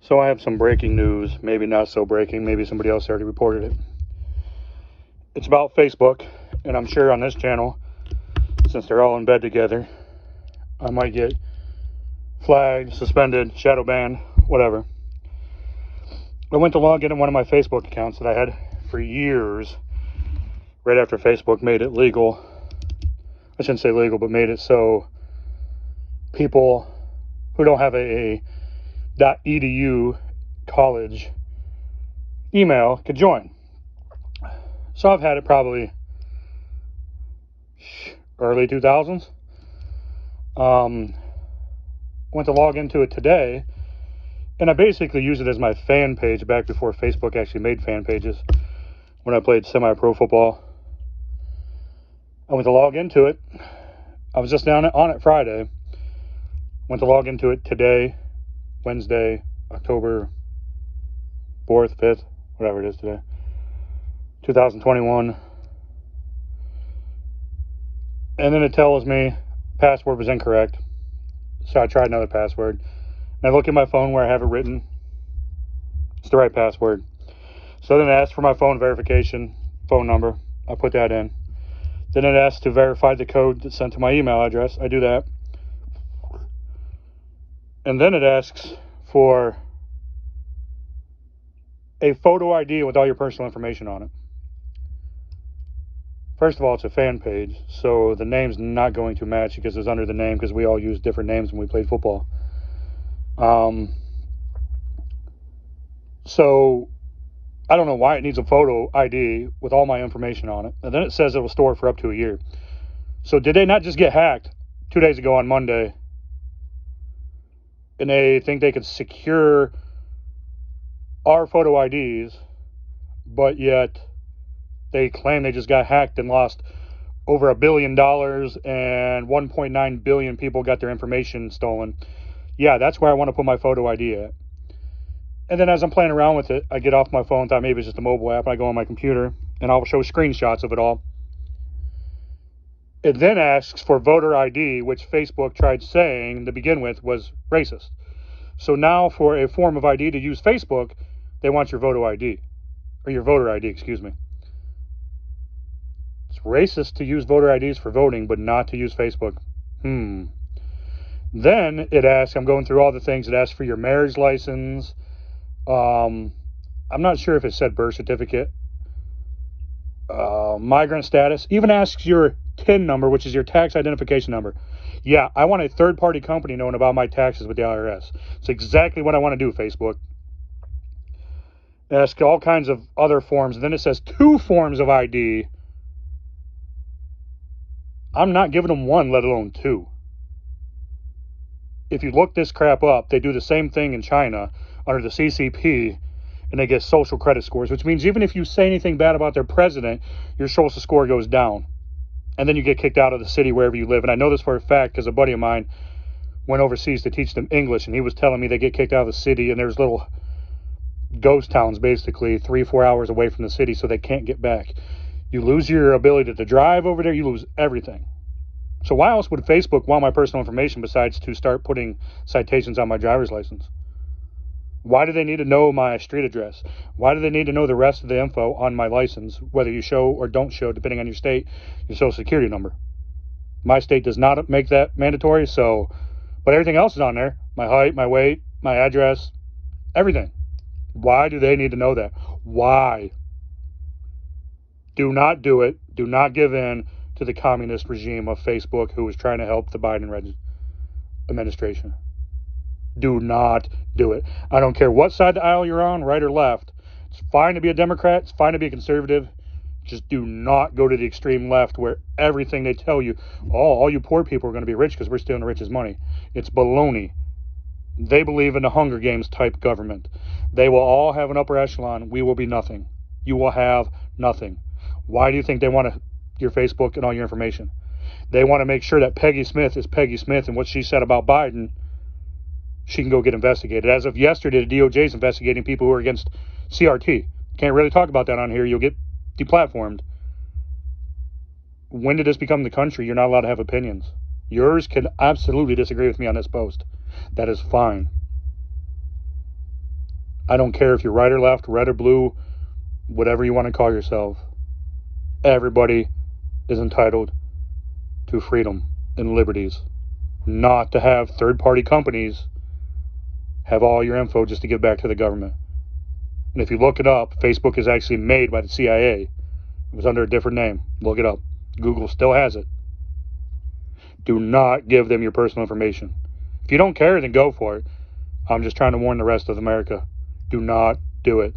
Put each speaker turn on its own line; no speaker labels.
So I have some breaking news, maybe not so breaking, maybe somebody else already reported it. It's about Facebook, and I'm sure on this channel, since they're all in bed together, I might get flagged, suspended, shadow banned, whatever. I went to log into one of my Facebook accounts that I had for years, right after Facebook made it legal. I shouldn't say legal, but made it so people who don't have a .edu college email could join. So I've had it probably early 2000s. Went to log into it today, and I basically use it as my fan page back before Facebook actually made fan pages, when I played semi-pro football. I went to log into it. I was just down on it Friday. Went to log into it today, Wednesday, October 4th, 5th, whatever it is today, 2021. And then it tells me password was incorrect. So I tried another password. And I look at my phone where I have it written. It's the right password. So then it asks for my phone verification, phone number. I put that in. Then it asks to verify the code that's sent to my email address. I do that. And then it asks for a photo ID with all your personal information on it. First of all, it's a fan page, so the name's not going to match because it's under the name, because we all use different names when we played football. So I don't know why it needs a photo ID with all my information on it. And then it says it will store for up to a year. So did they not just get hacked 2 days ago on Monday? And they think they could secure our photo IDs, but yet they claim they just got hacked and lost over $1 billion, and 1.9 billion people got their information stolen. Yeah, that's where I want to put my photo ID at. And then as I'm playing around with it, I get off my phone, thought maybe it's just a mobile app, and I go on my computer, and I'll show screenshots of it all. It then asks for voter ID, which Facebook tried saying to begin with was racist. So now for a form of ID to use Facebook, they want your voter ID, or your voter ID, excuse me. It's racist to use voter IDs for voting, but not to use Facebook. Then it asks, I'm going through all the things, it asks for your marriage license. I'm not sure if it said birth certificate, migrant status, even asks your TIN number, which is your tax identification number. Yeah, I want a third-party company knowing about my taxes with the IRS. It's exactly what I want to do, Facebook. It asks all kinds of other forms, and then it says 2 forms of ID. I'm not giving them 1, let alone 2. If you look this crap up, they do the same thing in China under the CCP, and they get social credit scores, which means even if you say anything bad about their president, your social score goes down. And then you get kicked out of the city wherever you live. And I know this for a fact because a buddy of mine went overseas to teach them English, and he was telling me they get kicked out of the city, and there's little ghost towns basically 3-4 hours away from the city, so they can't get back. You lose your ability to drive over there, you lose everything. So why else would Facebook want my personal information besides to start putting citations on my driver's license? Why do they need to know my street address? Why do they need to know the rest of the info on my license, whether you show or don't show, depending on your state, your social security number? My state does not make that mandatory, but everything else is on there. My height, my weight, my address, everything. Why do they need to know that? Why? Do not do it. Do not give in to the communist regime of Facebook, who is trying to help the Biden administration. Do not do it. I don't care what side of the aisle you're on, right or left. It's fine to be a Democrat. It's fine to be a conservative. Just do not go to the extreme left where everything they tell you, all you poor people are going to be rich because we're stealing the rich's money. It's baloney. They believe in the Hunger Games type government. They will all have an upper echelon. We will be nothing. You will have nothing. Why do you think they want your Facebook and all your information? They want to make sure that Peggy Smith is Peggy Smith, and what she said about Biden, she can go get investigated. As of yesterday, the DOJ is investigating people who are against CRT. Can't really talk about that on here. You'll get deplatformed. When did this become the country? You're not allowed to have opinions. Yours can absolutely disagree with me on this post. That is fine. I don't care if you're right or left, red or blue, whatever you want to call yourself. Everybody is entitled to freedom and liberties, not to have third-party companies have all your info just to give back to the government. And if you look it up, Facebook is actually made by the CIA. It was under a different name. Look it up. Google still has it. Do not give them your personal information. If you don't care, then go for it. I'm just trying to warn the rest of America. Do not do it.